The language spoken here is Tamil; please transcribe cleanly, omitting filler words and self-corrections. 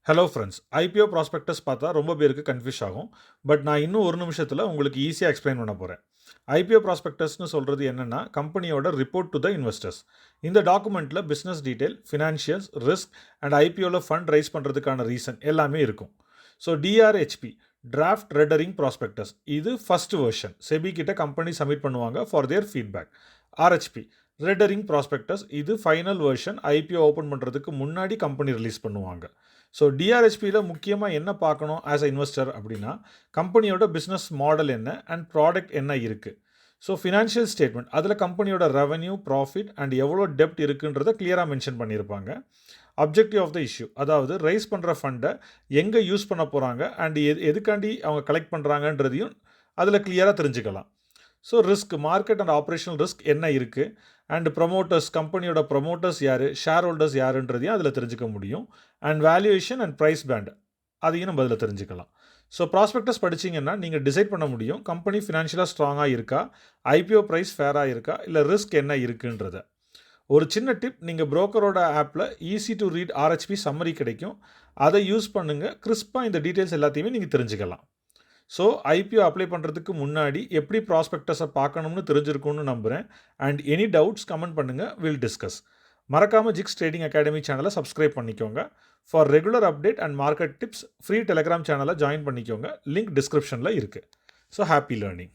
ஹலோ ஃப்ரெண்ட்ஸ், ஐபிஓ ப்ராஸ்பெக்டஸ் பார்த்தா ரொம்ப பேருக்கு கன்ஃபியூஸ் ஆகும். பட் நான் இன்னும் ஒரு நிமிஷத்தில் உங்களுக்கு ஈஸியாக எக்ஸ்பிளைன் பண்ண போகிறேன். ஐபிஓ ப்ராஸ்பெக்டஸ்னு சொல்கிறது என்னென்னா, கம்பெனியோட ரிப்போர்ட் டு த இன்வெஸ்டர்ஸ். இந்த டாக்குமெண்ட்டில் business detail, financials, risk and ஐபிஓவில் ஃபண்ட் ரைஸ் பண்ணுறதுக்கான ரீசன் எல்லாமே இருக்கும். So DRHP, draft red herring prospectus, இது ஃபர்ஸ்ட் வெர்ஷன். செபி கிட்ட கம்பெனி சப்மிட் பண்ணுவாங்க for their feedback. RHP, red herring prospectus, இது ஃபைனல் வெர்ஷன். ஐபிஓ ஓப்பன் பண்ணுறதுக்கு முன்னாடி கம்பெனி ரிலீஸ் பண்ணுவாங்க. ஸோ டிஆர்ஹெச்பியில் முக்கியமாக என்ன பார்க்கணும் ஆஸ் அ இன்வெஸ்டர் அப்படின்னா, கம்பெனியோட பிஸ்னஸ் மாடல் என்ன அண்ட் ப்ராடக்ட் என்ன இருக்குது. ஸோ ஃபினான்ஷியல் ஸ்டேட்மெண்ட், அதில் கம்பெனியோட ரெவன்யூ, ப்ராஃபிட் அண்ட் எவ்வளோ டெப்ட் இருக்குன்றதை கிளியராக மென்ஷன் பண்ணியிருப்பாங்க. அப்ஜெக்டிவ் ஆஃப் த இஷ்யூ, அதாவது ரைஸ் பண்ணுற ஃபண்டை எங்கே யூஸ் பண்ண போகிறாங்க அண்ட் எதுக்காண்டி அவங்க கலெக்ட் பண்ணுறாங்கன்றதையும் அதில் கிளியராக தெரிஞ்சுக்கலாம். So risk, market and operational risk என்ன இருக்குது அண்ட் ப்ரொமோட்டர்ஸ், கம்பெனியோட ப்ரொமோட்டர்ஸ் யார், ஷேர் ஹோல்டர்ஸ் யாருன்றதையும் அதில் தெரிஞ்சுக்க முடியும். And valuation and price band, அதையும் நம்ம அதில் தெரிஞ்சுக்கலாம். ஸோ ப்ராஸ்பெக்டஸ் படிச்சிங்கன்னா நீங்கள் டிசைட் பண்ண முடியும் கம்பெனி ஃபினான்ஷியலாக ஸ்ட்ராங்காக இருக்கா, ஐபிஓ ப்ரைஸ் ஃபேராக இருக்கா, இல்லை ரிஸ்க் என்ன இருக்குன்றத. ஒரு சின்ன டிப், நீங்கள் புரோக்கரோட ஆப்பில் easy to read RHP summary கிடைக்கும். அதை யூஸ் பண்ணுங்கள். கிறிஸ்பாக இந்த டீட்டெயில்ஸ் எல்லாத்தையுமே நீங்கள் தெரிஞ்சுக்கலாம். ஸோ ஐபிஓ அப்ளை பண்ணுறதுக்கு முன்னாடி எப்படி ப்ராஸ்பெக்டஸை பார்க்கணும்னு தெரிஞ்சிருக்கும்னு நம்புகிறேன். அண்ட் எனி டவுட்ஸ் கமெண்ட் பண்ணுங்கள், வில் டிஸ்கஸ். மறக்காமல் ஜிக்ஸ் ட்ரேடிங் அகாடமி சேனலை சப்ஸ்கிரைப் பண்ணிக்கோங்க. For regular update and market tips free Telegram சேனலை ஜாயின் பண்ணிக்கோங்க. லிங்க் டிஸ்கிரிப்ஷனில் இருக்குது. So happy learning.